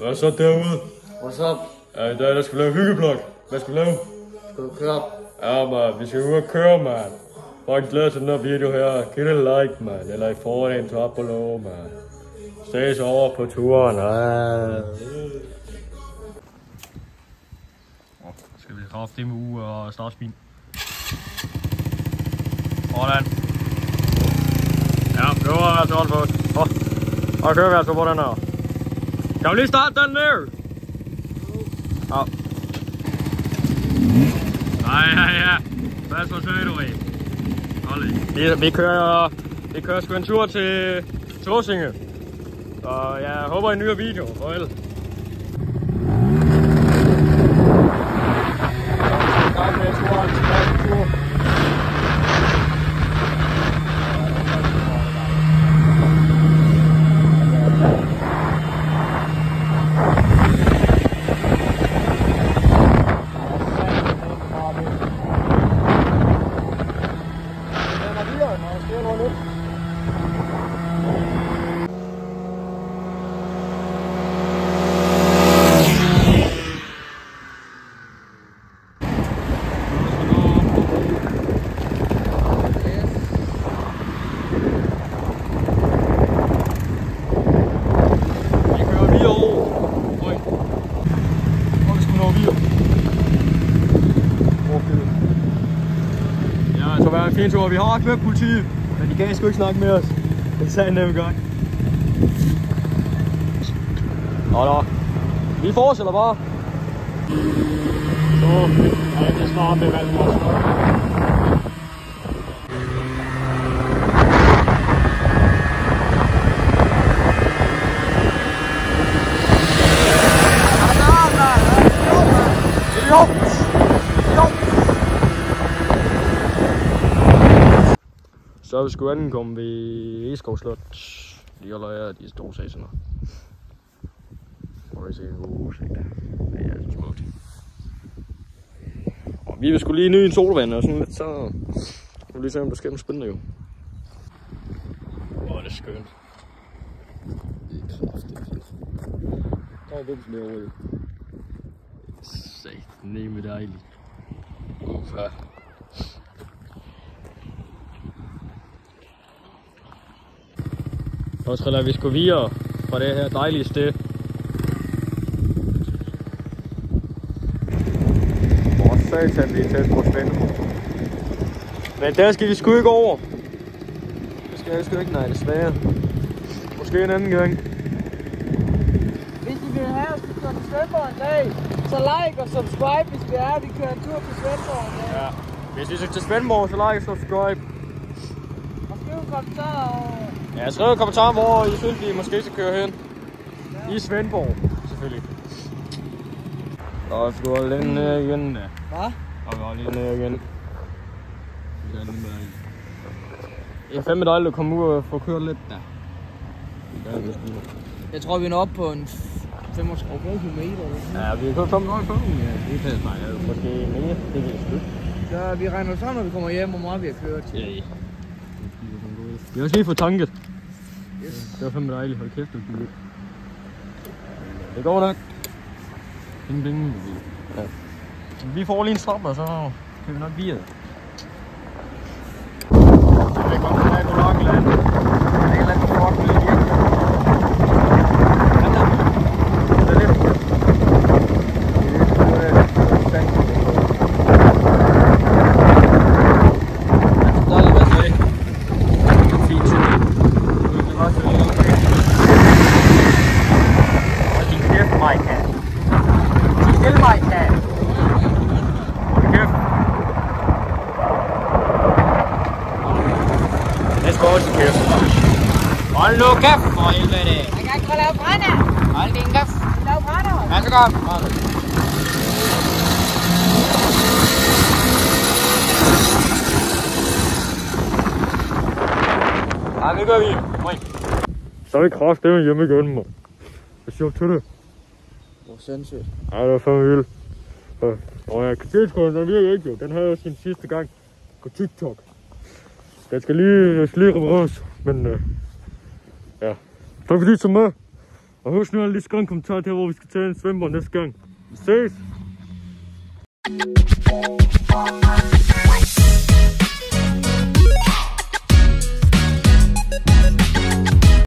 Hvad så derude? What's up? Ja, i dag der skal vi lave hyggeblok. Hvad skal vi lave? Skal du køre op? Ja, man. Vi skal ud og køre, man. Folk glæder til den her video her. Giv det like, man. Eller i forvejen til op på lov, man. Stay så over på turen. Skal vi rafte det med uge og startspin. Sådan. Ja, det var altså holdt på os. Og kører vi altså på den her. Kan vi lige starte den der? Ja. Ja. Hvad så søger du i? Vi kører sgu en tur til Tåsinge. Så jeg håber, I nyder video. Farvel. Så var en fin tur. Vi har ikke mødt politiet, men de kan sgu ikke snakke med os. Det sagde en nem gang. Nå. Vi fortsætter bare. Så er det snart ved Valdemars. Så er vi sgu ankommet ved Eskov Slot. De holder her de store sæsoner. Hvor vi ser en god udsigt. Det er altså smukt. Og vi vil sgu lige nyde en solvand og sådan lidt, så vi vil lige se om der sker noget spændende jo. Hvor er det skønt. Det er kraftigt. Der er vimsel herovre. Satneme dejligt. Ufa. Og så lader vi sgu videre fra det her dejlige sted. Hvor satan vi er tæt på Svendborg. Men der skal vi sgu ikke over. Det skal jeg sgu ikke, nej, desværre. Måske en anden gang. Hvis I vil have os, vi kører til Svendborg en dag, så like og subscribe, hvis vi er. Vi kører en tur til Svendborg en dag. Ja. Hvis I skal til Svendborg, så like og subscribe. Og skriv en kommentar. Ja, skriv en kommentar, hvor I synes, vi måske skal køre hen. Ja. I Svendborg, selvfølgelig. Og vi går lidt ned igen, da. Hvad? Og vi går lidt ned igen. Det er fandme dejligt at komme ud og få kørt lidt, da. Jeg tror, vi er oppe på en 35 kilometer. Ja, vi kan komme noget på. Ja, det passer mig. Måske mere. Det er slut. Så vi regner sammen, når vi kommer hjem, hvor meget vi har kørt. Ja. Vi har også lige fået tanket. Yes. Det var fandme dejligt. Hold kæft, det er det går nok. Bing. Ja. Vi får lige en stop, og så kan vi nok vide det. Det er godt, at du nok land. Det er lidt for godt med det hjem. Hold nu kæft for helvede! Jeg kan ikke lave brænder! Hold din kæft! Lave brænder! Ja, så godt! Ja, det gør vi. Så er vi kraftedeme hjemme igen, mand. Hvad siger du til det? Hvor sindssygt. Ja, det var fandme vildt. Og ja, kritikskolen, den virker ikke jo. Den havde jo sin sidste gang på TikTok. Den skal lige repareres, men ja. Tak fordi I så med. Og husk nu at lige skrive en kommentar til, hvor vi skal tage en svømmebord næste gang. Vi ses!